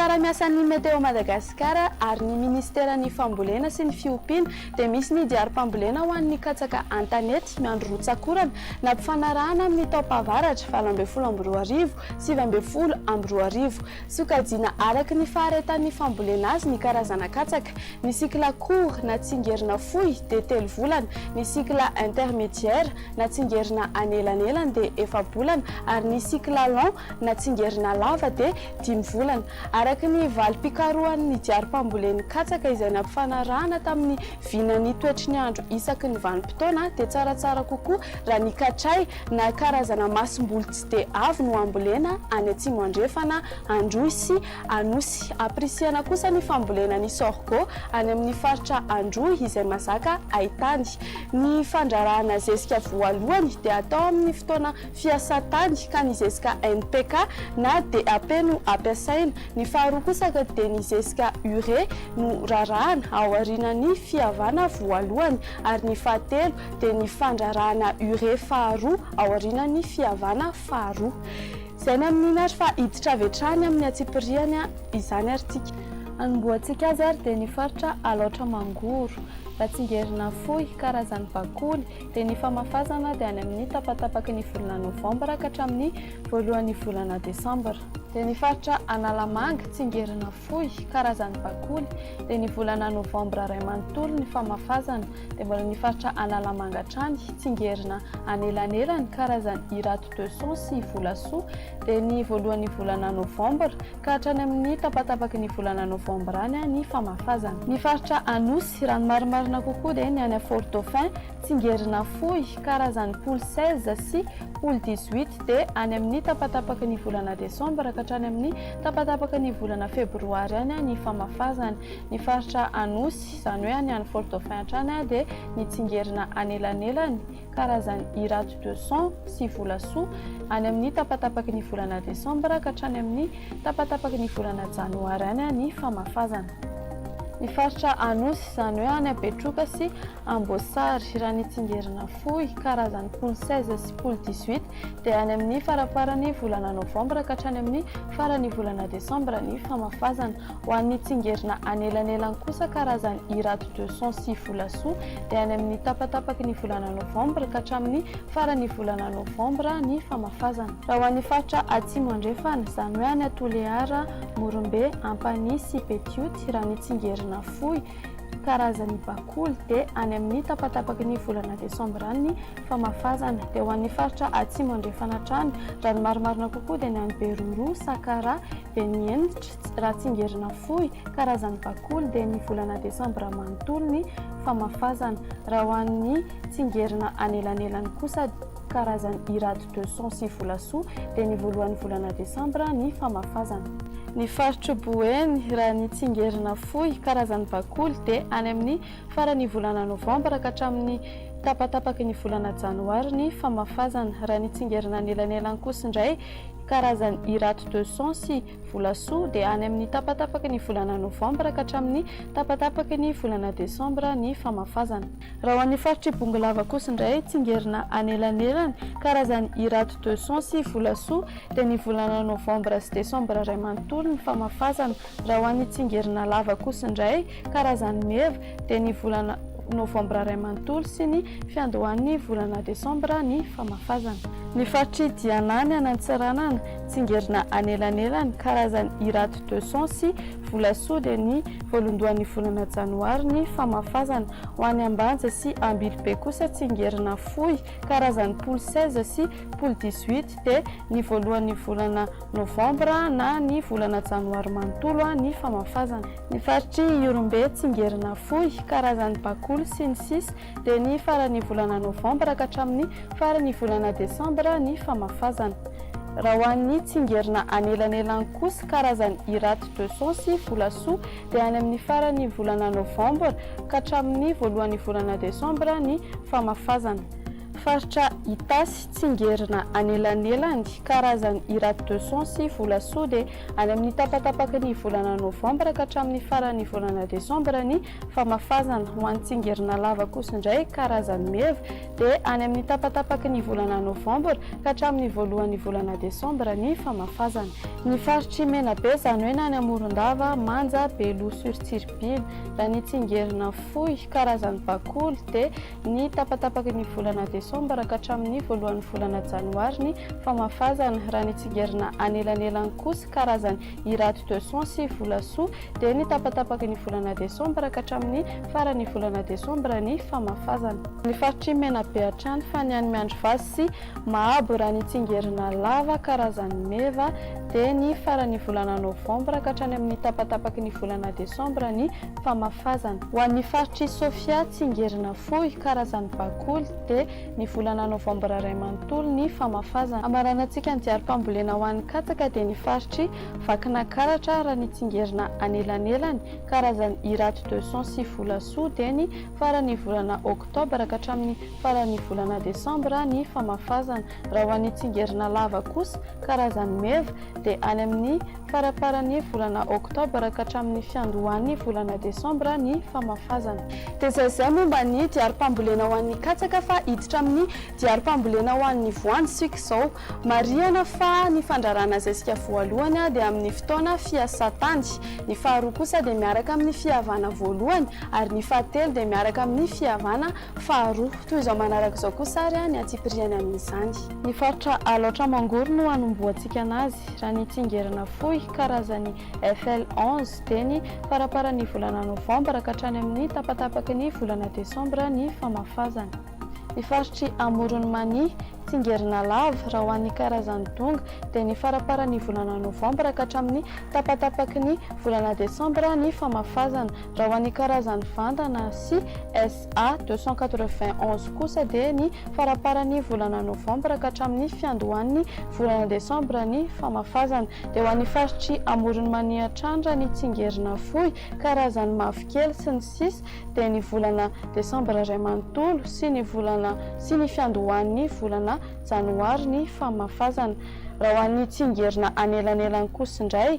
Fiara-miasan'ny METEO Madagascar ary ny Ministeran'ny Fambolena sy ny Fiompiana dia misy ny diarim-pambolena ho an'ny katsaka an-tanety miandro rotsakorana na mpifanarahana amin'ny taom-pahavaratra 2022 sy 2023 sokajiana araky ny faharetan'ny fambolena azy ny karazana katsaka, ny cycle court na tsingerina fohy dia 3 volana, ny cycle intermédiaire na tsingerina anelanelany dia 4 volana ary ny cycle long na tsingerina lava dia 5 volana. Araky ny valim-pikarohan'ny diarim-pambolen'ny katsaka izay nampifanarahana tamin'ny vinan'ny toetry ny andro isaky ny vanim-potoana dia tsaratsara kokoa raha ny katray na karazana masom-boly tsy dia avy no ambolena any atsimo andrefana, androy sy anosy. Aprisiana kosa ny fambolena ny sorgho any amin'ny faritra androy izay mazaka ahitany. Ny fandrarahana zezika voalohany dia atao amin'ny fotoana fiasatany ka ny zezika NPK na DAP no ampiasaina. Ny faharoa kosa dia ny zezika urée no rarahana ao aorianan'ny fihavana voalohany ary ny fahatelo dia ny fandrarahana urée faharoa ao aorianan'ny fihavana faharoa. Izay ny amin'ny nary fa hiditra avy hatrany amin'ny atsipiriana izany artika. Anomboantsika azy ary dia ny faritra alaotra mangoro, ratsingerina fohy, karazany bakoly dia ny famafazana dia any amin'ny tapatapaky ny volana novambra ka hatramin'ny voalohan'ny volana desambra. Dia ny faritra analamanga tsingerina fohy, karazany bakoly dia ny volana novambra ray manontolo ny famafazana dia mbola ny faritra analamanga trany tsingerina anelanelany karazany irato 200 sy volasoa dia ny voalohan'ny volana novambra ka hatrany amin'ny tapatapaky ny volana novambra any ny famafazana. Ny faritra anosy rano marimarina kokoa dia ny any Fort Dauphin tsingerina fohy, karazany poule 16 sy poule 18 dia any amin'ny tapatapaky ny volana desambra ka hatrany amin'ny tapatapaky ny volana febroary any ny famafazana. Ny faritra anosy izany hoe any Fort Dauphin hatrany dia ny tsingerina anelanelany karazany irato 200 sy volasoa any amin'ny tapatapaky ny volana desambra ka hatrany amin'ny tapatapaky ny volana janoary any ny famafazana. Ny faritra anosy izany hoe any Betroka sy Ambosary raha ny tsingerina fohy, karazany poule 16 sy poule 18 dia any amin'ny faraparany volana novambra ka hatrany amin'ny farany volana desambra ny famafazana. Ho an'ny tsingerina anelanelany kosa karazany irato 200 sy volasoa dia any amin'ny tapatapaky ny volana novambra ka hatramin'ny farany volana novambra ny famafazana. Raha ho an'ny faritra atsimo andrefana izany hoe any Toliara, Morombe, Ampany sy Betioty raha ny tsingerina fohy, karazany bakoly dia any amin'ny tapatapaky ny volana desambra ny famafazana. Dia ho an'ny faritra atsimo andrefana trany raha ny marimarina kokoa dia ny any Beroro, Sakara, Benienitra raha tsingerina fohy, karazany bakoly dia ny volana desambra manontolo ny famafazana. Raha ho an'ny tsingerina anelanelany kosa karazany irato 200 sy volasoa dia ny voalohan'ny volana desambra ny famafazana. Ny faritra Boeny raha ny tsingerina fohy, karazany bakoly dia any amin'ny farany volana novambra ka hatramin'ny tapatapaky ny volana janoary ny famafazana. Raha ny tsingerina anelanelany kosa indray karazany irato 200 sy volasoa dia any amin'ny tapatapaky ny volana novambra ka hatramin'ny tapatapaky ny volana desambra ny famafazana. Raha ho an'ny faritra Ibongalava kosa indray tsingerina anelanelany karazany irato 200 sy volasoa dia ny volana novambra sy desambra ray manontolo ny famafazana. Raha ho an'ny tsingerina lava kosa indray karazany meva dia ny volana novambra ray manontolo sy ny fiandohan'ny volana desambra ny famafazana. Ny faritra Dianany Anantsiranana tsingerina anelanelany karazany irato 200 sy volasoa dia ny voalondohan'ny volana janoary ny famafazana. Ho any Ambanja sy Ambilobe kosa tsingerina fohy, karazany poule 16 sy poule 18 dia ny voalohan'ny volana novambra na ny volana janoary manontolo ny famafazana. Ny faritra Iorombe tsingerina fohy, karazany bakoly sy ny sisa dia ny farany volana novambra ka hatramin'ny farany volana desambra ny famafazana. Raha ho an'ny tsingerina anelanelany kosa karazany irato 200 sy volasoa dia any amin'ny farany volana novambra ka hatramin'ny voalohan'ny volana desambra ny famafazana. Faritra itasy tsingerina anelanelany karazany iraty de son sy volasoa dia any amin'ny tapatapaky ny volana novambra ka hatramin'ny faran'ny volana desambra ny famafazana. Ho an'ny tsingerina lava kosa indray karazany meva dia any amin'ny tapatapaky ny volana novambra ka hatramin'ny voalohan'ny volana desambra ny famafazana. Ny faritry mena be izany hoe any Morondava, Manja, Belo sur Tsiripiny. Raha ny tsingerina fohy karazany bakoly dia ny tapatapaky ny volana desambra ka hatramin'ny voalohan'ny volana janoary ny famafazana. Raha ny tsingerina anelanelany kosa karazany iraty de son sy volasoa dia ny tapatapaky ny volana desambra ka hatramin'ny faran'ny volana desambra ny famafazana. Ny faritry mena be hatrany fa ny any Miandrivazy sy Mahabo raha ny tsingerina lava karazany meva dia ny faran'ny volana novambra ka hatrany amin'ny tapatapaky ny volana desambra ny famafazana. Ho an'ny faritry Sofia tsingerina fohy karazany bakoly dia ny volana novambra ray manontolo ny famafazana. Amaranantsika ny diarim-pambolena ho an'ny katsaka dia ny faritry Vakinakaratra raha ny tsingerina anelanelany karazany iraty de son sy volasoa dia ny faran'ny volana oktobra ka hatramin'ny faran'ny volana desambra ny famafazana. Raha ho an'ny tsingerina lava kosa karazany meva dia any amin'ny faraparan'ny volana oktobra ka hatramin'ny fiandohan'ny volana desambra ny famafazana. Dia izay momba ny diarim-pambolena ho an'ny katsaka fa hiditra amin'ny diarim-pambolena ho an'ny voanjo sika izao. Marihana fa ny fandrarana izay sika voalohany dia amin'ny fotoana fiasatany, ny faharoa kosa dia miaraka amin'ny fihavana voalohany ary ny fahatelo dia miaraka amin'ny fihavana faharoa. Toy izao manaraka izao kosa ary ny atsipiriany amin'izany. Ny faritra Alaotra Mangoro no hanomboantsika anazy. Raha ny tsingerina fohy karazany FL11 dia ny faraparan'ny volana novambra ka hatrany amin'ny tapatapaky ny volana desambra ny famafazana. Ny faritry Amoron'ny Mania tsingerina lava raha ho an'ny karazany donga dia ny faraparan'ny volana novambra ka hatramin'ny tapatapaky ny volana desambra ny famafazana. Raha ho an'ny karazany vandana sy SA 291 kosa dia ny faraparan'ny volana novambra ka hatramin'ny fiandohan'ny volana desambra ny famafazana. Dia ho an'ny faritry Amoron'ny Mania hatrany ny tsingerina fohy karazany mavokely sy ny sisa dia ny volana desambra ray manontolo sy ny fiandohan'ny volana janoary ny famafazana. Raha ho an'ny tsingerina anelanelany kosa indray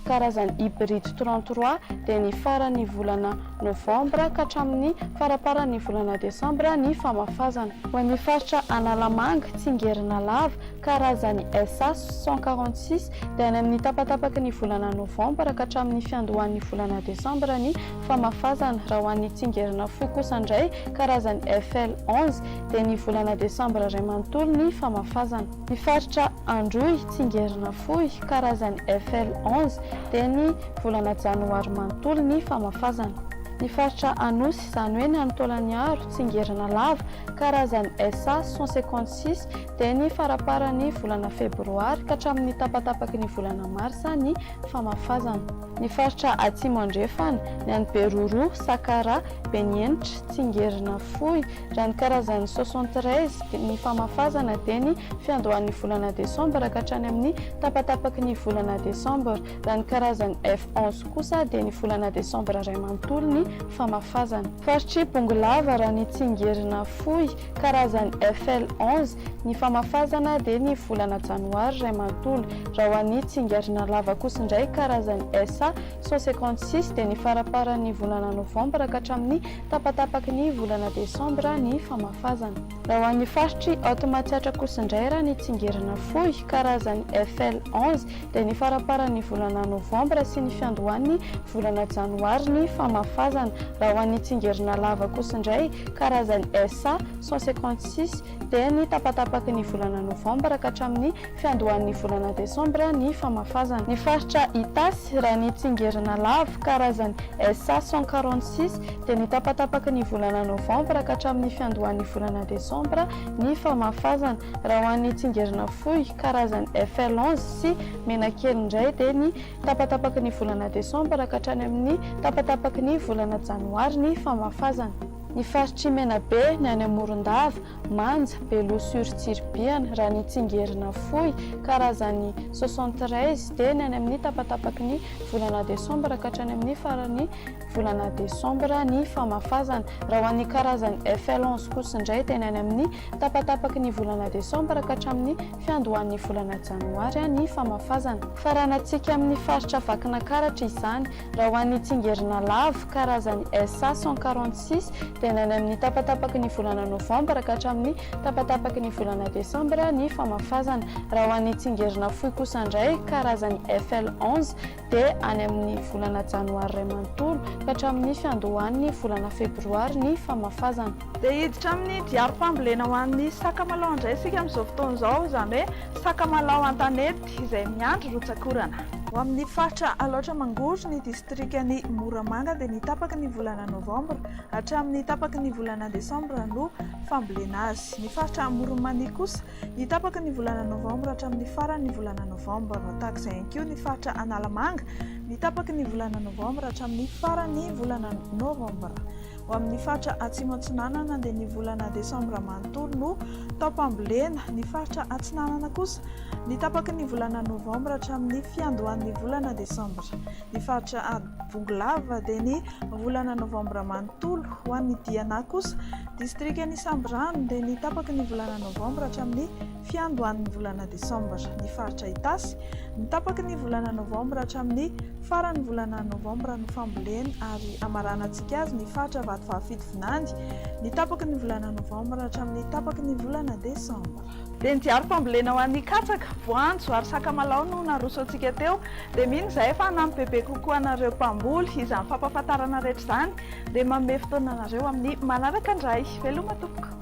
karazany hybride 33 dia ny faran'ny volana novambra ka hatramin'ny faraparan'ny volana desambra ny famafazana. Ho an'ny faritra Analamanga tsingerina lava karazany SA 146 dia any amin'ny tapatapaky ny volana novambra ka hatramin'ny fiandohan'ny volana desambra ny famafazana. Raha ho an'ny tsingerina fohy kosa indray karazany FL11 dia ny volana desambra ray manontolo ny famafazana. Ny faritra Androy tsingerina fohy karazany FL11 dia ny volana janoary manontolo ny famafazana. Ny faritra Anosy izany hoe ny Anotolaniaro tsingerina lava karazany SA 156 dia ny faraparan'ny volana febroary ka hatramin'ny tapatapaky ny volana marsa ny famafazana. Ny faritra Atsimo andrefana ny any Beroro, Sakara, Benienitra tsingerina fohy raha ny karazany 73 ny famafazana dia ny fiandohan'ny volana desambra ka hatrany amin'ny tapatapaky ny volana desambra. Raha ny karazany F11 kosa dia ny volana desambra ray manontolo ny famafazana. Faritry Bongolava raha ny tsingerina fohy karazany FL11 ny famafazana dia ny volana janoary ray manontolo. Raha ho an'ny tsingerina lava kosa indray karazany SA 156 dia ny faraparan'ny volana novambra ka hatramin'ny tapatapaky ny volana desambra ny famafazana. Raha ho an'ny faritry Automatiatra kosa indray raha ny tsingerina fohy karazany FL11 dia ny faraparan'ny volana novambra sy ny fiandohan'ny volana janoary ny famafazana. Raha ho an'ny tsingerina lava kosa indray karazany SA 156 dia ny tapatapaky ny volana novambra ka hatramin'ny fiandohan'ny volana desambra ny famafazana. Ny faritra Itasy raha ny tsingerina lava karazany SA 146 dia ny tapatapaky ny volana novambra ka hatramin'ny fiandohan'ny volana desambra ny famafazana. Raha ho an'ny tsingerina fohy karazany FL11 sy menakely indray dia ny tapatapaky ny volana desambra ka hatrany amin'ny tapatapaky ny volana janoary ny famafazana. Ny faritry Menabe, ny any Morondava, Manja, Beloha-sur-Tsirbiana, raha ny Tsingerina fohy, karazany 73 dia ny any amin'ny tapatapaky ny volana desambra ka hatrany amin'ny farany volana desambra ny famafazana. Raha ho an'ny karazany FL11 kosa indray dia ny any amin'ny tapatapaky ny volana desambra ka hatramin'ny fiandohan'ny volana janoary ny famafazana. Faranantsika amin'ny faritra Vakinankaratra izany. Raha ho an'ny Tsingerina lava, karazany SA 146 dia ny any amin'ny tapatapaky ny volana novambra ka hatramin'ny tapatapaky ny volana desambra ny famafazana. Raha ho an'ny Tsingerina fohy kosa indray, karazany FL11 dia any amin'ny volana janoary iray manontolo ka hatramin'ny fiandohan'ny volana febroary ny famafazana. Dia hiditra amin'ny diarim-pambolena ho an'ny sakamalao indray isika amin'izao fotoana izao, izany hoe sakamalao an-tanety izay miandry rotsakorana. Ho amin'ny faritra Alaotra Mangoro ny distrikany Moramanga dia nitapaky ny volana novambra hatramin'ny tapaky ny volana desambra no fambolena azy. Ny faritra Moramani kosa nitapaky ny volana novambra hatramin'ny farany volana novambra. Tahak'izay ihany koa ny faritra Analamanga nitapaky ny volana novambra hatramin'ny farany volana novambra. Ho amin'ny faritra Atsimo Atsinanana dia ny volana desambra manontolo no taopambolena. Ny faritra Atsinanana kosa nitapaky ny volana novambra hatramin'ny fiandohan'ny volana desambra. Ny faritra Bongolava dia ny volana novambra manontolo. Ho an'ny Diana kosa distrikany Sambrano dia nitapaky ny volana novambra hatramin'ny fiandohan'ny volana desambra. Ny faritra Itasy nitapaky ny volana novambra hatramin'ny farany volana novambra no fambolena, ary amaranantsika azy ny faritra Vatovahafidy Vinandy nitapaky ny volana novambra hatramin'ny tapaky ny volana desambra. Dia ny diarim-pambolena ho an'ny katsaka, voanjo ary sakamalao no naroso antsika teo. Dia mino izay fa nampy bebe kokoa anareo mpamboly izany fampahafantarana rehetra izany dia manome fotoana anareo amin'ny manaraka indray. Veloma tompoko.